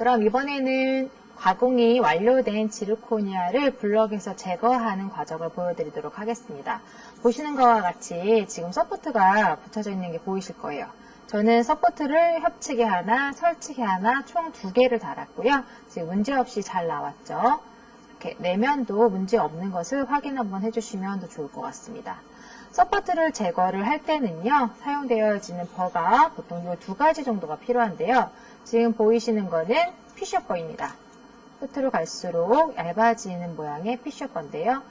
그럼 이번에는 가공이 완료된 지르코니아를 블럭에서 제거하는 과정을 보여드리도록 하겠습니다. 보시는 것과 같이 지금 서포트가 붙여져 있는 게 보이실 거예요. 저는 서포트를 협측에 하나, 설측에 하나, 총 2개를 달았고요. 지금 문제없이 잘 나왔죠. 이렇게 내면도 문제 없는 것을 확인 한번 해주시면 더 좋을 것 같습니다. 서포트를 제거를 할 때는요, 사용되어지는 버가 보통 이 2가지 정도가 필요한데요. 지금 보이시는 거는 피셔버입니다. 끝으로 갈수록 얇아지는 모양의 피셔버인데요.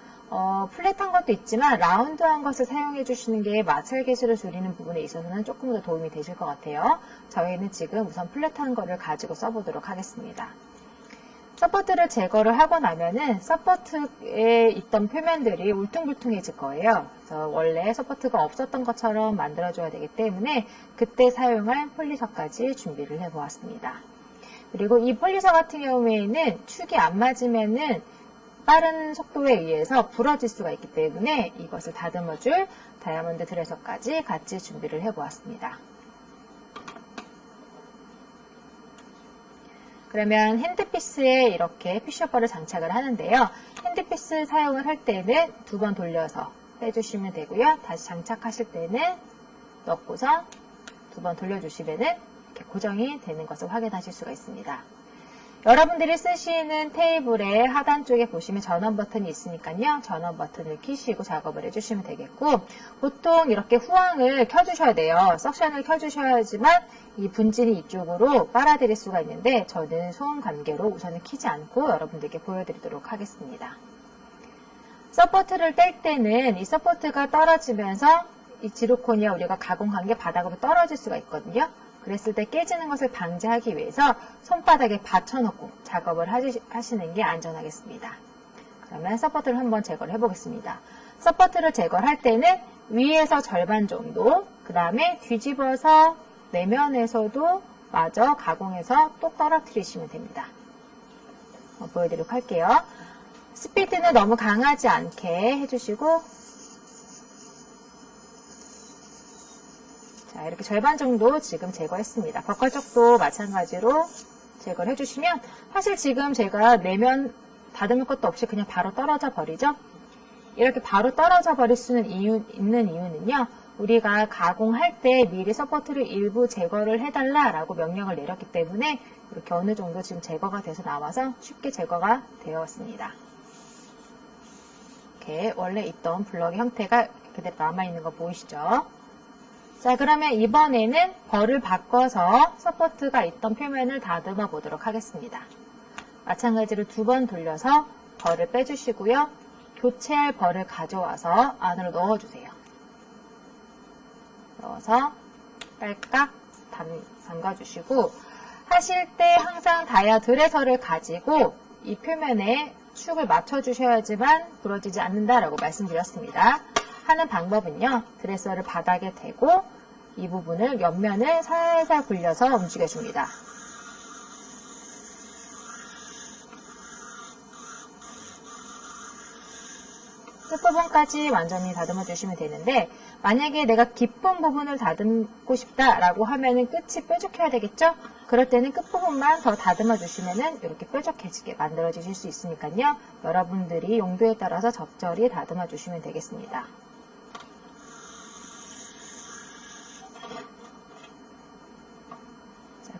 플랫한 것도 있지만 라운드한 것을 사용해 주시는 게 마찰 개수를 줄이는 부분에 있어서는 조금 더 도움이 되실 것 같아요. 저희는 지금 우선 플랫한 거를 가지고 써보도록 하겠습니다. 서포트를 제거를 하고 나면은 서포트에 있던 표면들이 울퉁불퉁해질 거예요. 그래서 원래 서포트가 없었던 것처럼 만들어줘야 되기 때문에 그때 사용할 폴리셔까지 준비를 해보았습니다. 그리고 이 폴리셔 같은 경우에는 축이 안 맞으면은 빠른 속도에 의해서 부러질 수가 있기 때문에 이것을 다듬어줄 다이아몬드 드레서까지 같이 준비를 해보았습니다. 그러면 핸드피스에 이렇게 피셔버를 장착을 하는데요. 핸드피스 사용을 할 때는 2번 돌려서 빼주시면 되고요. 다시 장착하실 때는 넣고서 2번 돌려주시면 이렇게 고정이 되는 것을 확인하실 수가 있습니다. 여러분들이 쓰시는 테이블의 하단 쪽에 보시면 전원 버튼이 있으니까요. 전원 버튼을 키시고 작업을 해주시면 되겠고, 보통 이렇게 후황을 켜주셔야 돼요. 석션을 켜주셔야지만 이 분진이 이쪽으로 빨아들일 수가 있는데, 저는 소음 관계로 우선은 키지 않고 여러분들께 보여드리도록 하겠습니다. 서포트를 뗄 때는 이 서포트가 떨어지면서 이 지르코니아 우리가 가공한 게 바닥으로 떨어질 수가 있거든요. 그랬을 때 깨지는 것을 방지하기 위해서 손바닥에 받쳐놓고 작업을 하시는 게 안전하겠습니다. 그러면 서포트를 한번 제거를 해보겠습니다. 서포트를 제거를 할 때는 위에서 절반 정도, 그 다음에 뒤집어서 내면에서도 마저 가공해서 또 떨어뜨리시면 됩니다. 보여드리도록 할게요. 스피드는 너무 강하지 않게 해주시고, 자, 이렇게 절반 정도 지금 제거했습니다. 벽갈 쪽도 마찬가지로 제거를 해주시면, 사실 지금 제가 내면 다듬을 것도 없이 그냥 바로 떨어져 버리죠. 이렇게 바로 떨어져 버릴 수는 있는 이유는요, 우리가 가공할 때 미리 서포트를 일부 제거를 해달라라고 명령을 내렸기 때문에 이렇게 어느 정도 지금 제거가 돼서 나와서 쉽게 제거가 되었습니다. 이렇게 원래 있던 블럭의 형태가 그대로 남아있는 거 보이시죠? 자, 그러면 이번에는 벌을 바꿔서 서포트가 있던 표면을 다듬어 보도록 하겠습니다. 마찬가지로 2번 돌려서 벌을 빼주시고요. 교체할 벌을 가져와서 안으로 넣어주세요. 넣어서 딸깍 담가주시고, 하실 때 항상 다이아 드레서를 가지고 이 표면에 축을 맞춰주셔야지만 부러지지 않는다라고 말씀드렸습니다. 하는 방법은요, 드레서를 바닥에 대고 이 부분을 옆면을 살살 굴려서 움직여줍니다. 끝부분까지 완전히 다듬어 주시면 되는데, 만약에 내가 깊은 부분을 다듬고 싶다라고 하면은 끝이 뾰족해야 되겠죠? 그럴 때는 끝부분만 더 다듬어 주시면은 이렇게 뾰족해지게 만들어 주실 수 있으니까요. 여러분들이 용도에 따라서 적절히 다듬어 주시면 되겠습니다.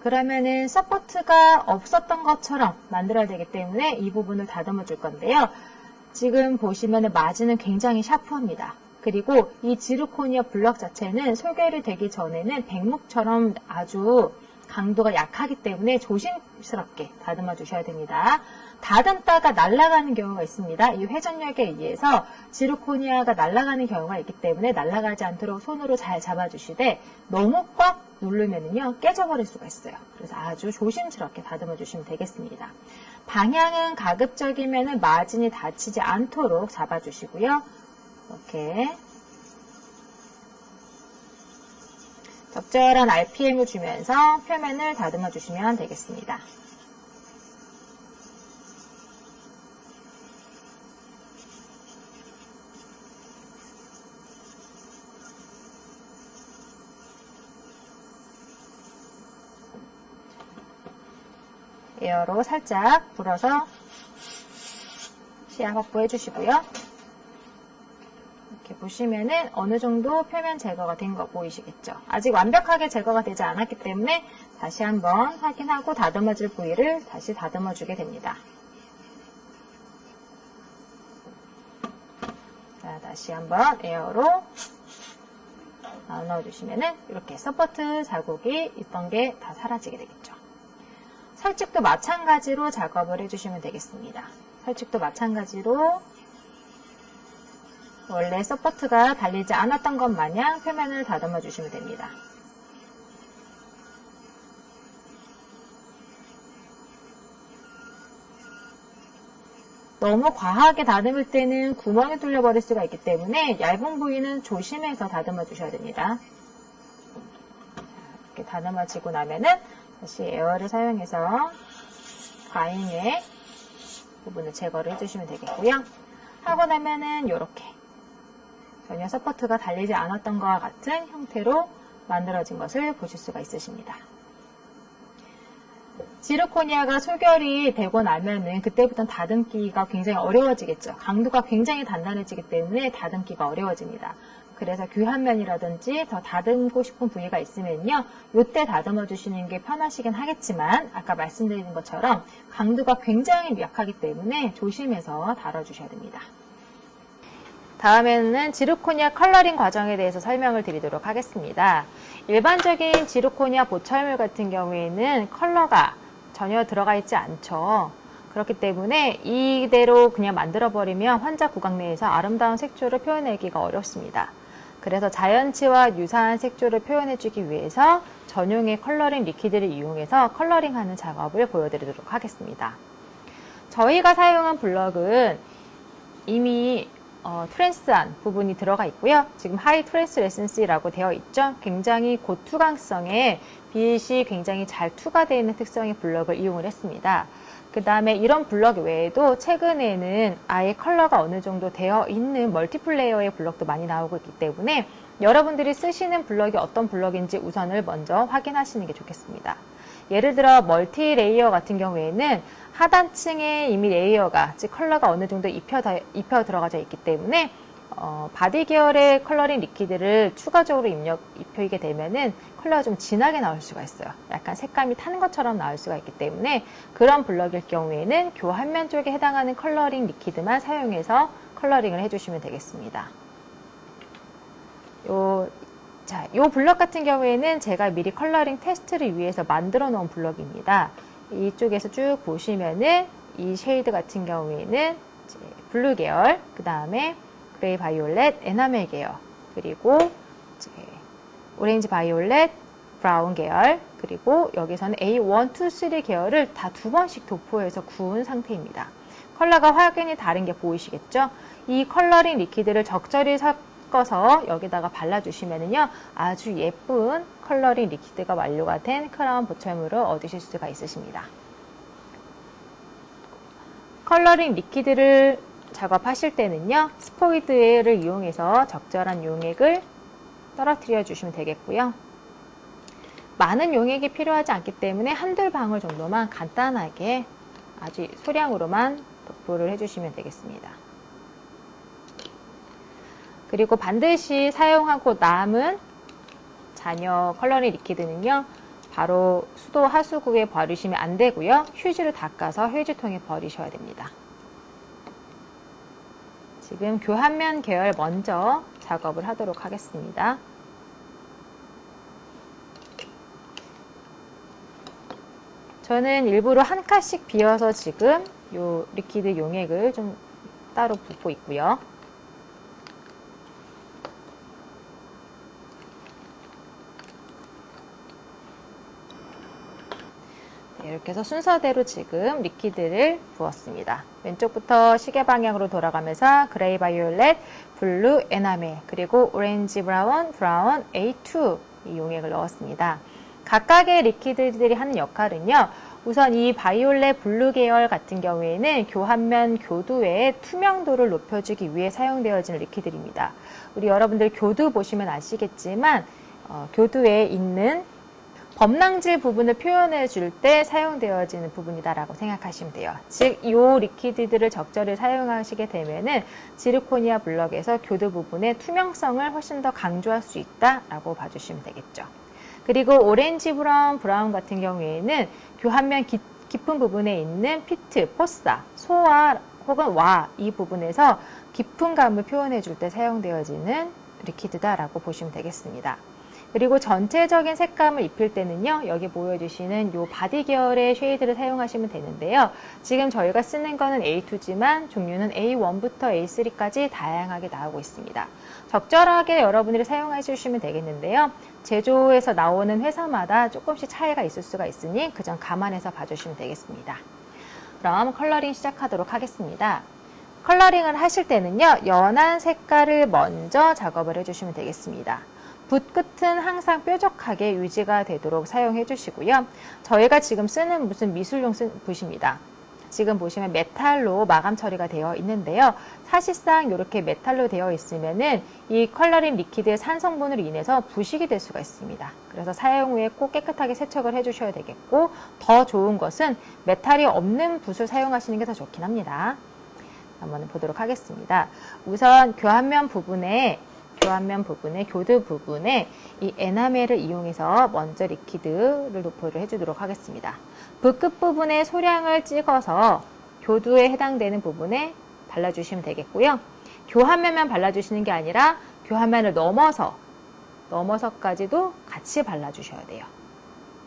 그러면은 서포트가 없었던 것처럼 만들어야 되기 때문에 이 부분을 다듬어 줄 건데요. 지금 보시면은 마진은 굉장히 샤프합니다. 그리고 이 지르코니아 블럭 자체는 소개를 되기 전에는 백목처럼 아주 강도가 약하기 때문에 조심스럽게 다듬어 주셔야 됩니다. 다듬다가 날아가는 경우가 있습니다. 이 회전력에 의해서 지르코니아가 날아가는 경우가 있기 때문에 날아가지 않도록 손으로 잘 잡아주시되, 너무 꽉 누르면요 깨져버릴 수가 있어요. 그래서 아주 조심스럽게 다듬어 주시면 되겠습니다. 방향은 가급적이면 마진이 다치지 않도록 잡아주시고요. 이렇게 적절한 RPM을 주면서 표면을 다듬어 주시면 되겠습니다. 에어로 살짝 불어서 시야 확보해 주시고요. 이렇게 보시면은 어느 정도 표면 제거가 된 거 보이시겠죠? 아직 완벽하게 제거가 되지 않았기 때문에 다시 한번 확인하고 다듬어줄 부위를 다시 다듬어 주게 됩니다. 자, 다시 한번 에어로 넣어주시면은 이렇게 서포트 자국이 있던 게 다 사라지게 되겠죠. 설집도 마찬가지로 작업을 해주시면 되겠습니다. 설집도 마찬가지로 원래 서포트가 달리지 않았던 것 마냥 표면을 다듬어 주시면 됩니다. 너무 과하게 다듬을 때는 구멍이 뚫려 버릴 수가 있기 때문에 얇은 부위는 조심해서 다듬어 주셔야 됩니다. 이렇게 다듬어지고 나면은 다시 에어를 사용해서 과잉의 부분을 제거를 해주시면 되겠고요. 하고 나면은 이렇게 전혀 서포트가 달리지 않았던 것과 같은 형태로 만들어진 것을 보실 수가 있으십니다. 지르코니아가 소결이 되고 나면은 그때부터는 다듬기가 굉장히 어려워지겠죠. 강도가 굉장히 단단해지기 때문에 다듬기가 어려워집니다. 그래서 교환면이라든지 더 다듬고 싶은 부위가 있으면요, 이때 다듬어 주시는 게 편하시긴 하겠지만 아까 말씀드린 것처럼 강도가 굉장히 약하기 때문에 조심해서 다뤄주셔야 됩니다. 다음에는 지르코니아 컬러링 과정에 대해서 설명을 드리도록 하겠습니다. 일반적인 지르코니아 보철물 같은 경우에는 컬러가 전혀 들어가 있지 않죠. 그렇기 때문에 이대로 그냥 만들어버리면 환자 구강 내에서 아름다운 색조를 표현하기가 어렵습니다. 그래서 자연치와 유사한 색조를 표현해주기 위해서 전용의 컬러링 리퀴드를 이용해서 컬러링하는 작업을 보여드리도록 하겠습니다. 저희가 사용한 블럭은 이미 트랜스한 부분이 들어가 있고요. 지금 하이 트랜스레센시라고 되어 있죠. 굉장히 고투광성에 빛이 굉장히 잘 투과되어 있는 특성의 블럭을 이용을 했습니다. 그 다음에 이런 블럭 외에도 최근에는 아예 컬러가 어느 정도 되어 있는 멀티플 레이어의 블럭도 많이 나오고 있기 때문에 여러분들이 쓰시는 블럭이 어떤 블럭인지 우선을 먼저 확인하시는 게 좋겠습니다. 예를 들어 멀티 레이어 같은 경우에는 하단층에 이미 레이어가, 즉 컬러가 어느 정도 입혀 들어가져 있기 때문에 바디 계열의 컬러링 리퀴드를 추가적으로 입히게 되면은 컬러가 좀 진하게 나올 수가 있어요. 약간 색감이 타는 것처럼 나올 수가 있기 때문에 그런 블럭일 경우에는 교환면 쪽에 해당하는 컬러링 리퀴드만 사용해서 컬러링을 해주시면 되겠습니다. 요 블럭 같은 경우에는 제가 미리 컬러링 테스트를 위해서 만들어 놓은 블럭입니다. 이쪽에서 쭉 보시면은 이 쉐이드 같은 경우에는 이제 블루 계열, 그 다음에 그레이 바이올렛, 에나멜 계열, 그리고 이제 오렌지 바이올렛, 브라운 계열, 그리고 여기서는 A1, 2, 3 계열을 다 2번씩 도포해서 구운 상태입니다. 컬러가 확연히 다른 게 보이시겠죠? 이 컬러링 리퀴드를 적절히 섞어서 여기다가 발라주시면은요, 아주 예쁜 컬러링 리퀴드가 완료가 된 크라운 보철물을 얻으실 수가 있으십니다. 컬러링 리퀴드를 작업하실 때는요, 스포이드를 이용해서 적절한 용액을 떨어뜨려 주시면 되겠고요. 많은 용액이 필요하지 않기 때문에 한두 방울 정도만 간단하게 아주 소량으로만 도포를 해주시면 되겠습니다. 그리고 반드시 사용하고 남은 잔여 컬러링 리퀴드는요, 바로 수도 하수구에 버리시면 안 되고요. 휴지로 닦아서 휴지통에 버리셔야 됩니다. 지금 교환면 계열 먼저 작업을 하도록 하겠습니다. 저는 일부러 한 칸씩 비워서 지금 요 리퀴드 용액을 좀 따로 붓고 있고요. 이렇게 해서 순서대로 지금 리퀴드를 부었습니다. 왼쪽부터 시계 방향으로 돌아가면서 그레이 바이올렛, 블루, 에나멜, 그리고 오렌지 브라운, A2 이 용액을 넣었습니다. 각각의 리퀴드들이 하는 역할은요, 우선 이 바이올렛 블루 계열 같은 경우에는 교환면 교두의 투명도를 높여주기 위해 사용되어지는 리퀴드입니다. 우리 여러분들 교두 보시면 아시겠지만 교두에 있는 범랑질 부분을 표현해 줄 때 사용되어지는 부분이다라고 생각하시면 돼요. 즉, 이 리퀴드들을 적절히 사용하시게 되면은 지르코니아 블럭에서 교두 부분의 투명성을 훨씬 더 강조할 수 있다라고 봐주시면 되겠죠. 그리고 오렌지 브라운 같은 경우에는 교환면 깊은 부분에 있는 피트, 포사, 소와 혹은 와 이 부분에서 깊은 감을 표현해 줄 때 사용되어지는 리퀴드다라고 보시면 되겠습니다. 그리고 전체적인 색감을 입힐 때는요, 여기 보여주시는 이 바디 계열의 쉐이드를 사용하시면 되는데요. 지금 저희가 쓰는 거는 A2지만 종류는 A1부터 A3까지 다양하게 나오고 있습니다. 적절하게 여러분들이 사용해 주시면 되겠는데요. 제조에서 나오는 회사마다 조금씩 차이가 있을 수가 있으니 그 점 감안해서 봐주시면 되겠습니다. 그럼 컬러링 시작하도록 하겠습니다. 컬러링을 하실 때는요, 연한 색깔을 먼저 작업을 해주시면 되겠습니다. 붓 끝은 항상 뾰족하게 유지가 되도록 사용해 주시고요. 저희가 지금 쓰는 무슨 미술용 붓입니다. 지금 보시면 메탈로 마감 처리가 되어 있는데요. 사실상 이렇게 메탈로 되어 있으면은 이 컬러링 리퀴드의 산 성분으로 인해서 부식이 될 수가 있습니다. 그래서 사용 후에 꼭 깨끗하게 세척을 해주셔야 되겠고, 더 좋은 것은 메탈이 없는 붓을 사용하시는 게 더 좋긴 합니다. 한번 보도록 하겠습니다. 우선 교환면 부분에 교두 부분에 이 에나멜을 이용해서 먼저 리퀴드를 도포를 해주도록 하겠습니다. 붓 끝부분에 소량을 찍어서 교두에 해당되는 부분에 발라주시면 되겠고요. 교환면만 발라주시는 게 아니라 교환면을 넘어서까지도 같이 발라주셔야 돼요.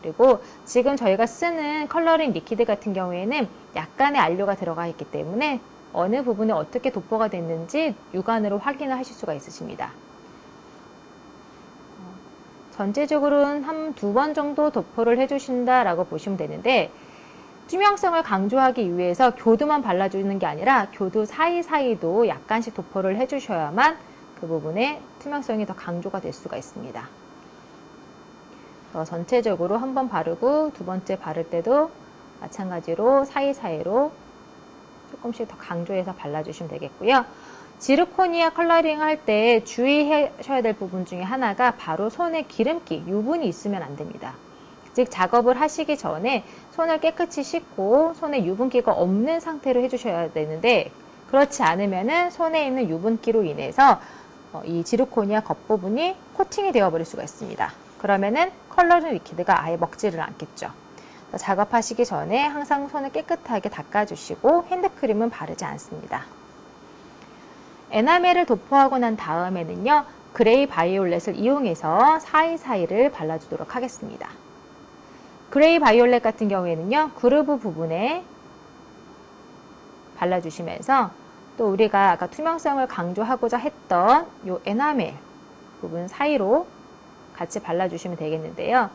그리고 지금 저희가 쓰는 컬러링 리퀴드 같은 경우에는 약간의 안료가 들어가 있기 때문에 어느 부분에 어떻게 도포가 됐는지 육안으로 확인을 하실 수가 있으십니다. 전체적으로는 한 2번 정도 도포를 해주신다라고 보시면 되는데, 투명성을 강조하기 위해서 교두만 발라주는 게 아니라 교두 사이사이도 약간씩 도포를 해주셔야만 그 부분에 투명성이 더 강조가 될 수가 있습니다. 전체적으로 한 번 바르고 두 번째 바를 때도 마찬가지로 사이사이로 조금씩 더 강조해서 발라주시면 되겠고요. 지르코니아 컬러링 할 때 주의하셔야 될 부분 중에 하나가 바로 손에 기름기, 유분이 있으면 안 됩니다. 즉 작업을 하시기 전에 손을 깨끗이 씻고 손에 유분기가 없는 상태로 해주셔야 되는데, 그렇지 않으면은 손에 있는 유분기로 인해서 이 지르코니아 겉부분이 코팅이 되어버릴 수가 있습니다. 그러면은 컬러링 리퀴드가 아예 먹지를 않겠죠. 작업하시기 전에 항상 손을 깨끗하게 닦아주시고 핸드크림은 바르지 않습니다. 에나멜을 도포하고 난 다음에는요, 그레이 바이올렛을 이용해서 사이사이를 발라주도록 하겠습니다. 그레이 바이올렛 같은 경우에는요, 그루브 부분에 발라주시면서 또 우리가 아까 투명성을 강조하고자 했던 이 에나멜 부분 사이로 같이 발라주시면 되겠는데요.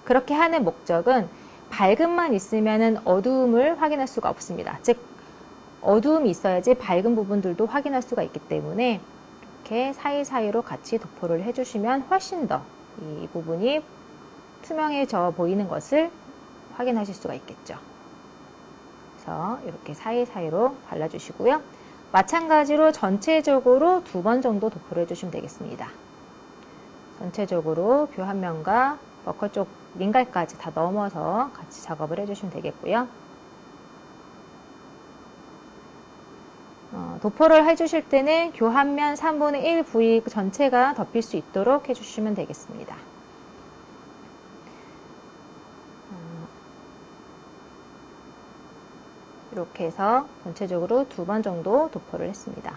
그렇게 하는 목적은 밝음만 있으면 어두움을 확인할 수가 없습니다. 즉 어두움이 있어야지 밝은 부분들도 확인할 수가 있기 때문에 이렇게 사이사이로 같이 도포를 해주시면 훨씬 더 이 부분이 투명해져 보이는 것을 확인하실 수가 있겠죠. 그래서 이렇게 사이사이로 발라주시고요. 마찬가지로 전체적으로 2번 정도 도포를 해주시면 되겠습니다. 전체적으로 교환면과 버커 쪽 링갈까지 다 넘어서 같이 작업을 해주시면 되겠고요. 도포를 해주실 때는 교환면 3분의 1 부위 전체가 덮일 수 있도록 해주시면 되겠습니다. 이렇게 해서 전체적으로 2번 정도 도포를 했습니다.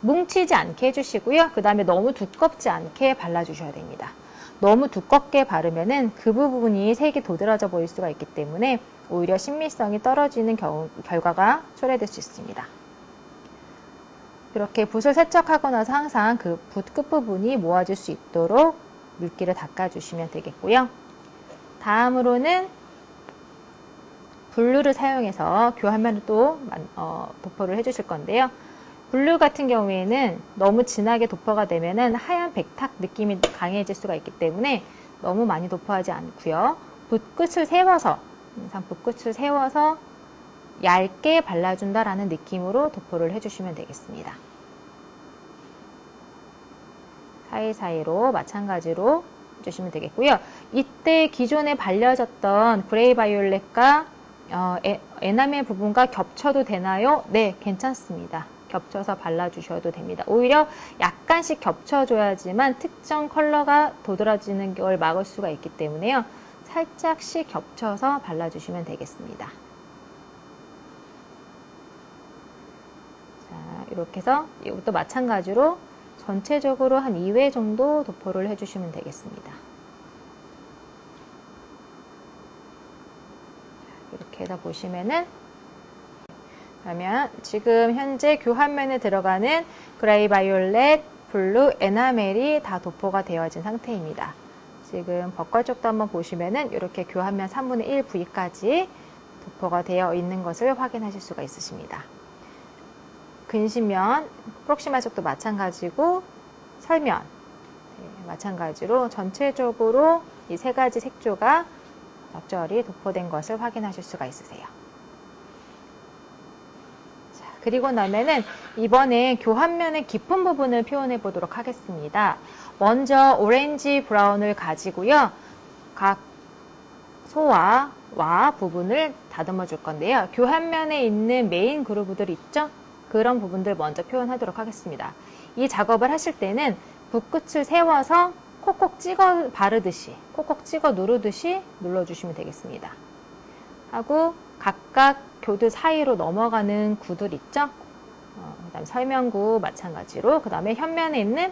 뭉치지 않게 해주시고요. 그 다음에 너무 두껍지 않게 발라주셔야 됩니다. 너무 두껍게 바르면은 그 부분이 색이 도드라져 보일 수가 있기 때문에 오히려 신미성이 떨어지는 결과가 초래될 수 있습니다. 이렇게 붓을 세척하고 나서 항상 그 붓 끝부분이 모아질 수 있도록 물기를 닦아주시면 되겠고요. 다음으로는 블루를 사용해서 교환면을 또 도포를 해주실 건데요. 블루 같은 경우에는 너무 진하게 도포가 되면은 하얀 백탁 느낌이 강해질 수가 있기 때문에 너무 많이 도포하지 않고요. 붓끝을 세워서, 항상 붓끝을 세워서 얇게 발라준다라는 느낌으로 도포를 해주시면 되겠습니다. 사이사이로 마찬가지로 주시면 되겠고요. 이때 기존에 발려졌던 그레이 바이올렛과 에나멜 부분과 겹쳐도 되나요? 네, 괜찮습니다. 겹쳐서 발라주셔도 됩니다. 오히려 약간씩 겹쳐줘야지만 특정 컬러가 도드라지는 걸 막을 수가 있기 때문에요. 살짝씩 겹쳐서 발라주시면 되겠습니다. 자, 이렇게 해서 이것도 마찬가지로 전체적으로 한 2회 정도 도포를 해주시면 되겠습니다. 이렇게 해서 보시면은, 그러면 지금 현재 교환면에 들어가는 그레이 바이올렛, 블루, 에나멜이 다 도포가 되어진 상태입니다. 지금 벚걸 쪽도 한번 보시면은 이렇게 교환면 3분의 1 부위까지 도포가 되어 있는 것을 확인하실 수가 있으십니다. 근심면, 프록시마 쪽도 마찬가지고 설면, 마찬가지로 전체적으로 이 세 가지 색조가 적절히 도포된 것을 확인하실 수가 있으세요. 자, 그리고 나면은 이번에 교환면의 깊은 부분을 표현해 보도록 하겠습니다. 먼저 오렌지 브라운을 가지고요. 각 소와 와 부분을 다듬어 줄 건데요. 교환면에 있는 메인 그루브들 있죠? 그런 부분들 먼저 표현하도록 하겠습니다. 이 작업을 하실 때는 붓끝을 세워서 콕콕 찍어 바르듯이, 콕콕 찍어 누르듯이 눌러주시면 되겠습니다. 하고 각각 교두 사이로 넘어가는 구들 있죠? 그 다음 설면구 마찬가지로, 그 다음에 현면에 있는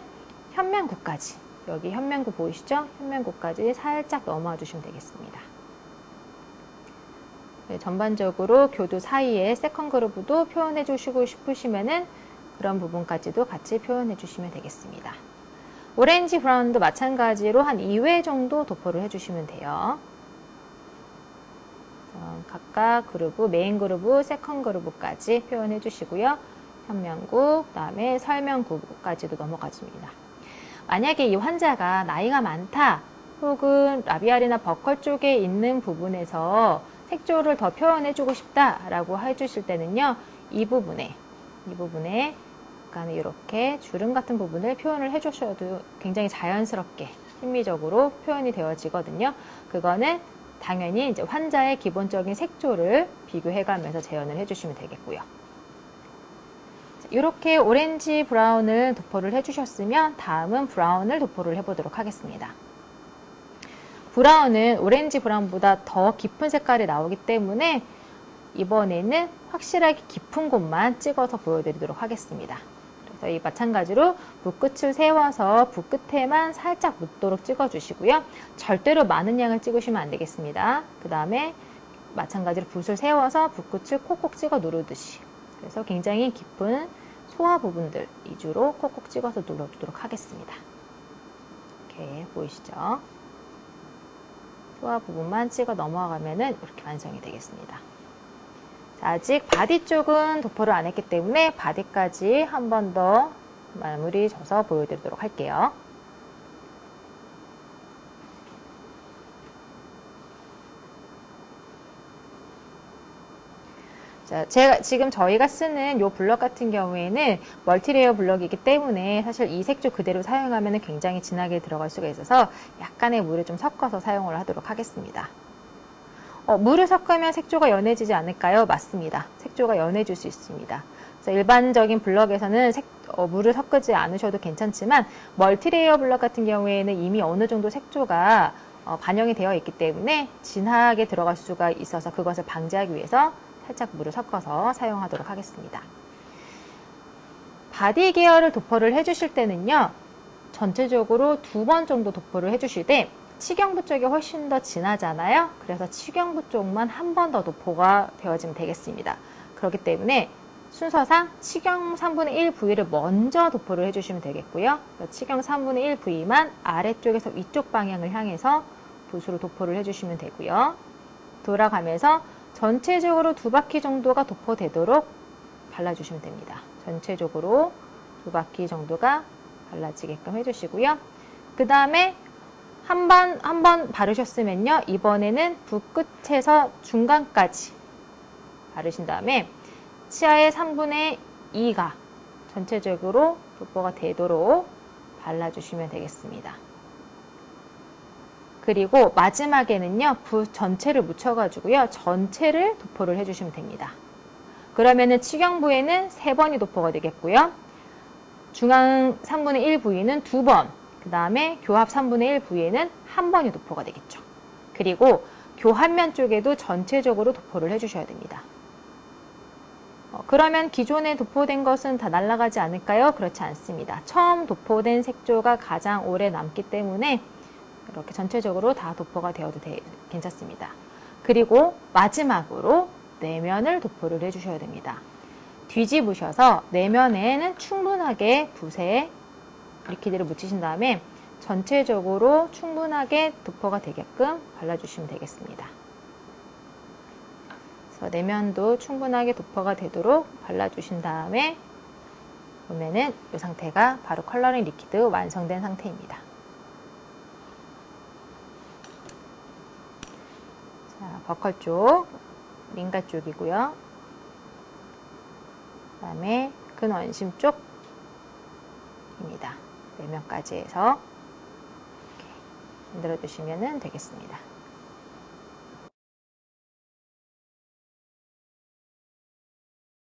현면구까지, 여기 현면구 보이시죠? 현면구까지 살짝 넘어와 주시면 되겠습니다. 네, 전반적으로 교두 사이에 세컨 그루브도 표현해 주시고 싶으시면은 그런 부분까지도 같이 표현해 주시면 되겠습니다. 오렌지 브라운도 마찬가지로 한 2회 정도 도포를 해주시면 돼요. 각각 그루브, 메인 그루브, 세컨 그루브까지 표현해 주시고요. 현면구, 그 다음에 설면구까지도 넘어가줍니다. 만약에 이 환자가 나이가 많다, 혹은 라비알이나 버컬 쪽에 있는 부분에서 색조를 더 표현해 주고 싶다라고 해주실 때는요, 이 부분에 약간 이렇게 주름 같은 부분을 표현을 해주셔도 굉장히 자연스럽게 심미적으로 표현이 되어지거든요. 그거는 당연히 이제 환자의 기본적인 색조를 비교해가면서 재현을 해주시면 되겠고요. 이렇게 오렌지 브라운을 도포를 해주셨으면 다음은 브라운을 도포를 해보도록 하겠습니다. 브라운은 오렌지 브라운보다 더 깊은 색깔이 나오기 때문에 이번에는 확실하게 깊은 곳만 찍어서 보여드리도록 하겠습니다. 그래서 이 마찬가지로 붓끝을 세워서 붓끝에만 살짝 묻도록 찍어주시고요. 절대로 많은 양을 찍으시면 안 되겠습니다. 그 다음에 마찬가지로 붓을 세워서 붓끝을 콕콕 찍어 누르듯이, 그래서 굉장히 깊은 소화 부분들 위주로 콕콕 찍어서 눌러주도록 하겠습니다. 이렇게 보이시죠? 소화 부분만 찍어 넘어가면은 이렇게 완성이 되겠습니다. 자, 아직 바디 쪽은 도포를 안 했기 때문에 바디까지 한 번 더 마무리 져서 보여드리도록 할게요. 자, 지금 저희가 쓰는 이 블럭 같은 경우에는 멀티레이어 블럭이기 때문에 사실 이 색조 그대로 사용하면 굉장히 진하게 들어갈 수가 있어서 약간의 물을 좀 섞어서 사용을 하도록 하겠습니다. 물을 섞으면 색조가 연해지지 않을까요? 맞습니다. 색조가 연해질 수 있습니다. 그래서 일반적인 블럭에서는 물을 섞지 않으셔도 괜찮지만 멀티레이어 블럭 같은 경우에는 이미 어느 정도 색조가 반영이 되어 있기 때문에 진하게 들어갈 수가 있어서 그것을 방지하기 위해서 살짝 물을 섞어서 사용하도록 하겠습니다. 바디 계열을 도포를 해주실 때는요, 전체적으로 2번 정도 도포를 해주실 때 치경부 쪽이 훨씬 더 진하잖아요. 그래서 치경부 쪽만 한 번 더 도포가 되어지면 되겠습니다. 그렇기 때문에 순서상 치경 3분의 1 부위를 먼저 도포를 해주시면 되겠고요. 치경 3분의 1 부위만 아래쪽에서 위쪽 방향을 향해서 붓으로 도포를 해주시면 되고요. 돌아가면서 전체적으로 2바퀴 정도가 도포되도록 발라주시면 됩니다. 전체적으로 2바퀴 정도가 발라지게끔 해주시고요. 그 다음에 한 번 바르셨으면요, 이번에는 붓끝에서 중간까지 바르신 다음에 치아의 3분의 2가 전체적으로 도포가 되도록 발라주시면 되겠습니다. 그리고 마지막에는요, 붓 전체를 묻혀가지고요, 전체를 도포를 해주시면 됩니다. 그러면은 치경부에는 3번이 도포가 되겠고요. 중앙 3분의 1 부위는 2번, 그 다음에 교합 3분의 1 부위에는 1번이 도포가 되겠죠. 그리고 교합면 쪽에도 전체적으로 도포를 해주셔야 됩니다. 그러면 기존에 도포된 것은 다 날아가지 않을까요? 그렇지 않습니다. 처음 도포된 색조가 가장 오래 남기 때문에 이렇게 전체적으로 다 도포가 되어도 괜찮습니다. 그리고 마지막으로 내면을 도포를 해주셔야 됩니다. 뒤집으셔서 내면에는 충분하게 붓에 리퀴드를 묻히신 다음에 전체적으로 충분하게 도포가 되게끔 발라주시면 되겠습니다. 그래서 내면도 충분하게 도포가 되도록 발라주신 다음에 보면은 이 상태가 바로 컬러링 리퀴드 완성된 상태입니다. 자, 버컬 쪽, 링가 쪽이고요. 그 다음에 근원심 쪽입니다. 내면까지 해서 이렇게 만들어 주시면 되겠습니다.